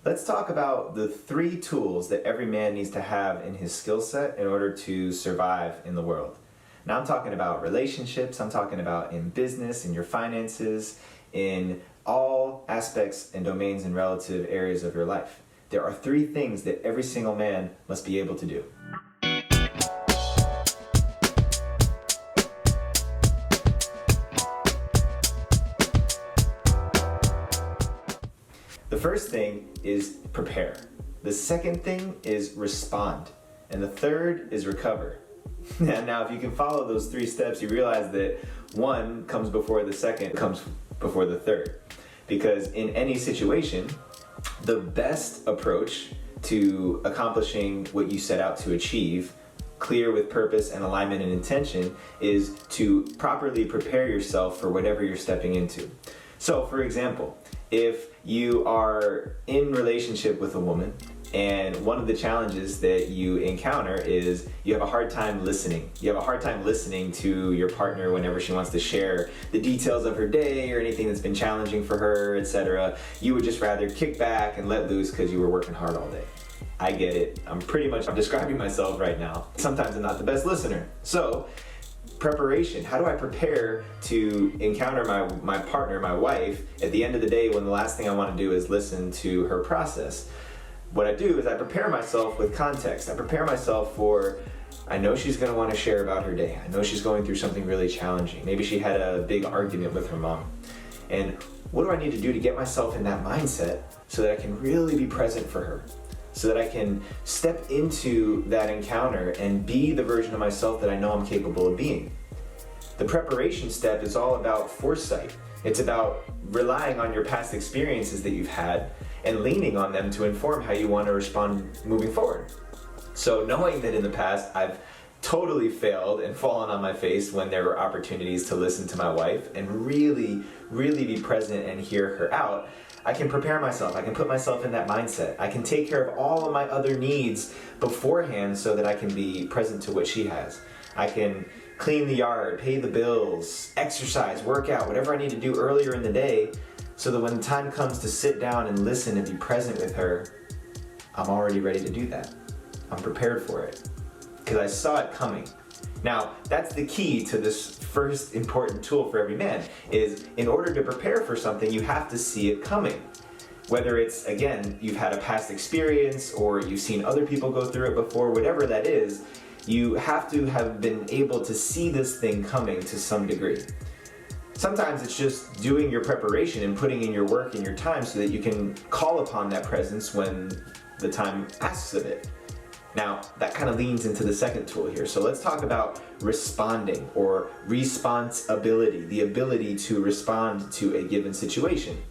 Let's talk about the 3 tools that every man needs to have in his skill set in order to survive in the world. Now I'm talking about relationships, I'm talking about in business, in your finances, in all aspects and domains and relative areas of your life. There are 3 things that every single man must be able to do. The first thing is prepare. The second thing is respond. And the third is recover. Now, if you can follow those 3 steps, you realize that one comes before the second, comes before the third. Because in any situation, the best approach to accomplishing what you set out to achieve, clear with purpose and alignment and intention, is to properly prepare yourself for whatever you're stepping into. So, for example, if you are in relationship with a woman and one of the challenges that you encounter is you have a hard time listening. You have a hard time listening to your partner whenever she wants to share the details of her day or anything that's been challenging for her, etc. You would just rather kick back and let loose because you were working hard all day. I get it. I'm describing myself right now. Sometimes I'm not the best listener. So, preparation. How do I prepare to encounter my partner, my wife, at the end of the day when the last thing I want to do is listen to her process? What I do is I prepare myself with context. I prepare myself for, I know she's going to want to share about her day. I know she's going through something really challenging. Maybe she had a big argument with her mom. And what do I need to do to get myself in that mindset so that I can really be present for her? So that I can step into that encounter and be the version of myself that I know I'm capable of being. The preparation step is all about foresight. It's about relying on your past experiences that you've had and leaning on them to inform how you want to respond moving forward. So knowing that in the past I've totally failed and fallen on my face when there were opportunities to listen to my wife and really be present and hear her out, I can prepare myself, I can put myself in that mindset. I can take care of all of my other needs beforehand so that I can be present to what she has. I can clean the yard, pay the bills, exercise, work out, whatever I need to do earlier in the day so that when the time comes to sit down and listen and be present with her, I'm already ready to do that. I'm prepared for it because I saw it coming. Now, that's the key to this first important tool for every man, is in order to prepare for something, you have to see it coming. Whether it's, again, you've had a past experience or you've seen other people go through it before, whatever that is, you have to have been able to see this thing coming to some degree. Sometimes it's just doing your preparation and putting in your work and your time so that you can call upon that presence when the time asks of it. Now, that kind of leans into the second tool here. So let's talk about responding or responsibility, the ability to respond to a given situation.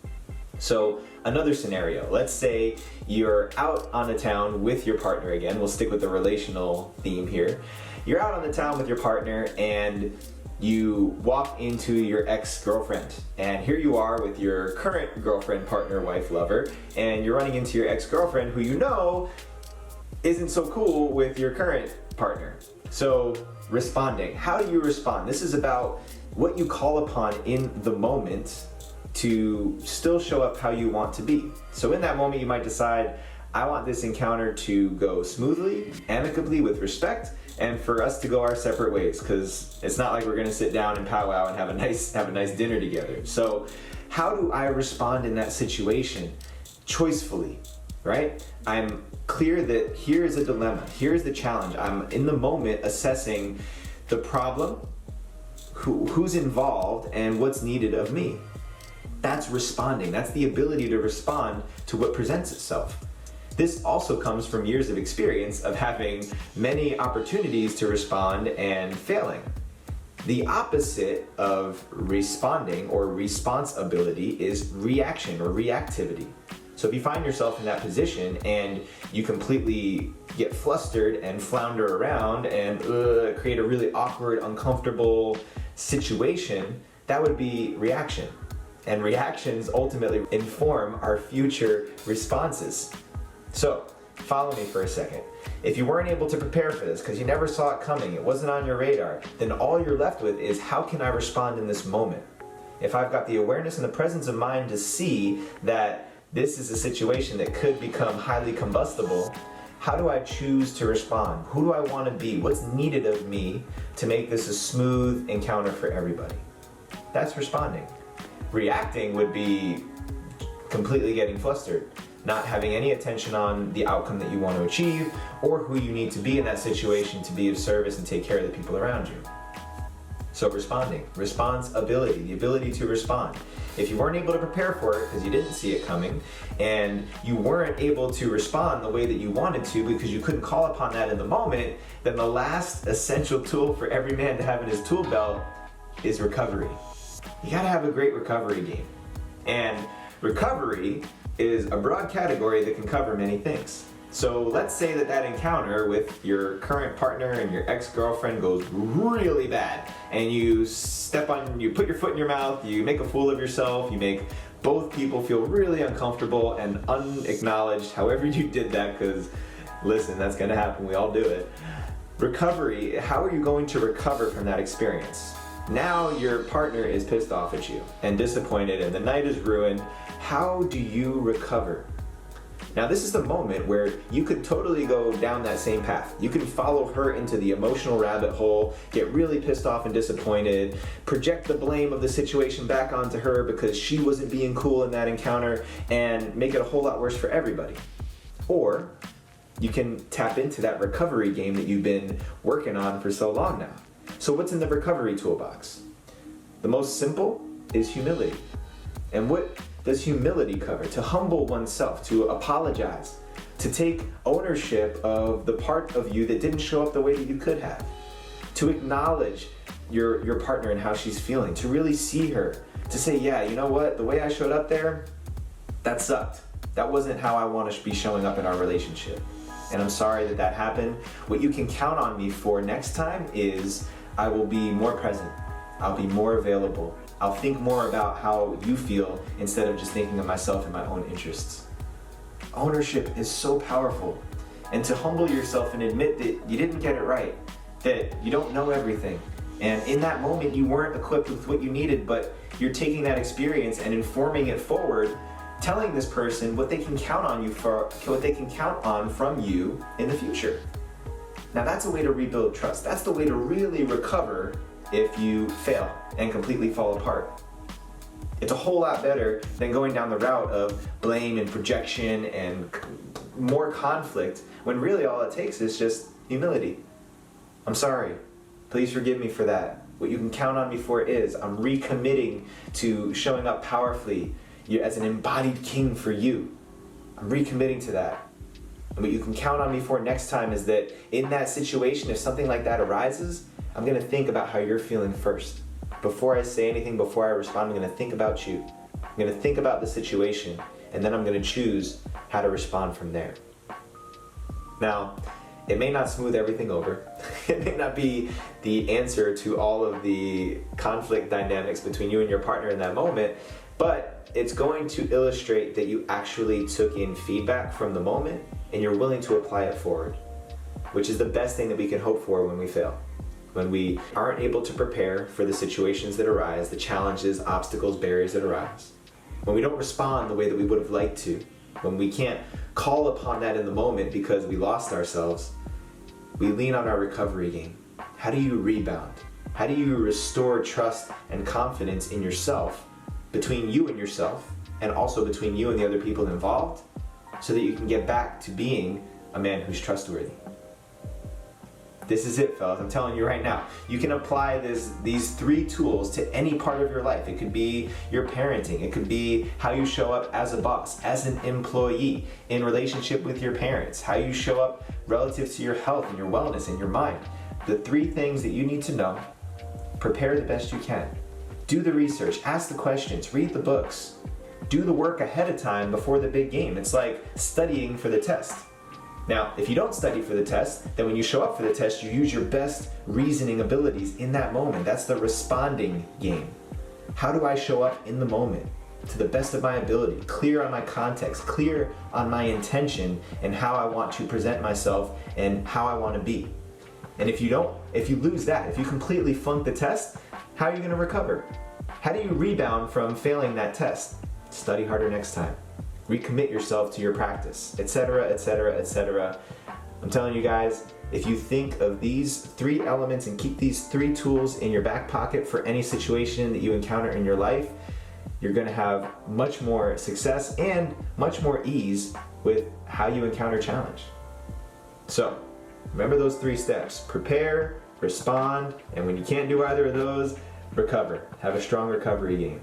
So another scenario, let's say you're out on the town with your partner again. We'll stick with the relational theme here. You're out on the town with your partner and you walk into your ex-girlfriend. And here you are with your current girlfriend, partner, wife, lover, and you're running into your ex-girlfriend who you know isn't so cool with your current partner. So responding, how do you respond? This is about what you call upon in the moment to still show up how you want to be. So in that moment you might decide, I want this encounter to go smoothly, amicably, with respect, and for us to go our separate ways, because it's not like we're gonna sit down and powwow and have a nice dinner together. So how do I respond in that situation? Choicefully, right? I'm clear that here is a dilemma, here is the challenge. I'm in the moment assessing the problem, who's involved, and what's needed of me. That's responding. That's the ability to respond to what presents itself. This also comes from years of experience of having many opportunities to respond and failing. The opposite of responding or responsibility is reaction or reactivity. So if you find yourself in that position and you completely get flustered and flounder around and create a really awkward, uncomfortable situation, that would be reaction. And reactions ultimately inform our future responses. So, follow me for a second. If you weren't able to prepare for this because you never saw it coming, it wasn't on your radar, then all you're left with is how can I respond in this moment? If I've got the awareness and the presence of mind to see that this is a situation that could become highly combustible. How do I choose to respond? Who do I want to be? What's needed of me to make this a smooth encounter for everybody? That's responding. Reacting would be completely getting flustered, not having any attention on the outcome that you want to achieve or who you need to be in that situation to be of service and take care of the people around you. So responding, responsibility, the ability to respond. If you weren't able to prepare for it because you didn't see it coming, and you weren't able to respond the way that you wanted to because you couldn't call upon that in the moment, then the last essential tool for every man to have in his tool belt is recovery. You gotta have a great recovery game. And recovery is a broad category that can cover many things. So let's say that encounter with your current partner and your ex-girlfriend goes really bad, and you put your foot in your mouth, you make a fool of yourself, you make both people feel really uncomfortable and unacknowledged, however you did that, because listen, that's gonna happen, we all do it. Recovery, how are you going to recover from that experience? Now your partner is pissed off at you and disappointed and the night is ruined. How do you recover? Now this is the moment where you could totally go down that same path. You can follow her into the emotional rabbit hole, get really pissed off and disappointed, project the blame of the situation back onto her because she wasn't being cool in that encounter, and make it a whole lot worse for everybody. Or you can tap into that recovery game that you've been working on for so long now. So what's in the recovery toolbox? The most simple is humility. And what does humility cover? To humble oneself, to apologize, to take ownership of the part of you that didn't show up the way that you could have, to acknowledge your partner and how she's feeling, to really see her, to say, yeah, you know what, the way I showed up there, that sucked. That wasn't how I want to be showing up in our relationship. And I'm sorry that happened. What you can count on me for next time is I will be more present. I'll be more available. I'll think more about how you feel instead of just thinking of myself and my own interests. Ownership is so powerful. And to humble yourself and admit that you didn't get it right, that you don't know everything. And in that moment, you weren't equipped with what you needed, but you're taking that experience and informing it forward, telling this person what they can count on you for, what they can count on from you in the future. Now that's a way to rebuild trust. That's the way to really recover if you fail and completely fall apart. It's a whole lot better than going down the route of blame and projection and more conflict, when really all it takes is just humility. I'm sorry. Please forgive me for that. What you can count on me for is I'm recommitting to showing up powerfully as an embodied king for you. I'm recommitting to that. And what you can count on me for next time is that in that situation, if something like that arises, I'm gonna think about how you're feeling first. Before I say anything, before I respond, I'm gonna think about you. I'm gonna think about the situation, and then I'm gonna choose how to respond from there. Now, it may not smooth everything over. It may not be the answer to all of the conflict dynamics between you and your partner in that moment, but it's going to illustrate that you actually took in feedback from the moment and you're willing to apply it forward, which is the best thing that we can hope for when we fail. When we aren't able to prepare for the situations that arise, the challenges, obstacles, barriers that arise. When we don't respond the way that we would have liked to. When we can't call upon that in the moment because we lost ourselves, we lean on our recovery game. How do you rebound? How do you restore trust and confidence in yourself, between you and yourself, and also between you and the other people involved, so that you can get back to being a man who's trustworthy? This is it, fellas. I'm telling you right now. You can apply these three tools to any part of your life. It could be your parenting. It could be how you show up as a boss, as an employee, in relationship with your parents, how you show up relative to your health and your wellness and your mind. The three things that you need to know. Prepare the best you can. Do the research, ask the questions, read the books. Do the work ahead of time before the big game. It's like studying for the test. Now, if you don't study for the test, then when you show up for the test, you use your best reasoning abilities in that moment. That's the responding game. How do I show up in the moment to the best of my ability, clear on my context, clear on my intention and how I want to present myself and how I want to be? And if you lose that, if you completely flunk the test, how are you going to recover? How do you rebound from failing that test? Study harder next time. recommit yourself to your practice, etc., etc., etc. I'm telling you guys, if you think of these 3 elements and keep these 3 tools in your back pocket for any situation that you encounter in your life, you're going to have much more success and much more ease with how you encounter challenge. So, remember those 3 steps: prepare, respond, and when you can't do either of those, recover. Have a strong recovery game.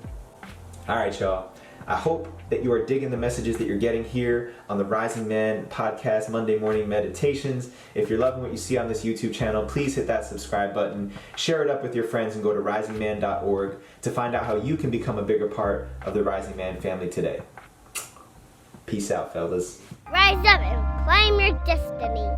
All right, y'all. I hope that you are digging the messages that you're getting here on the Rising Man Podcast Monday Morning Meditations. If you're loving what you see on this YouTube channel, please hit that subscribe button, share it up with your friends, and go to risingman.org to find out how you can become a bigger part of the Rising Man family today. Peace out, fellas. Rise up and claim your destiny.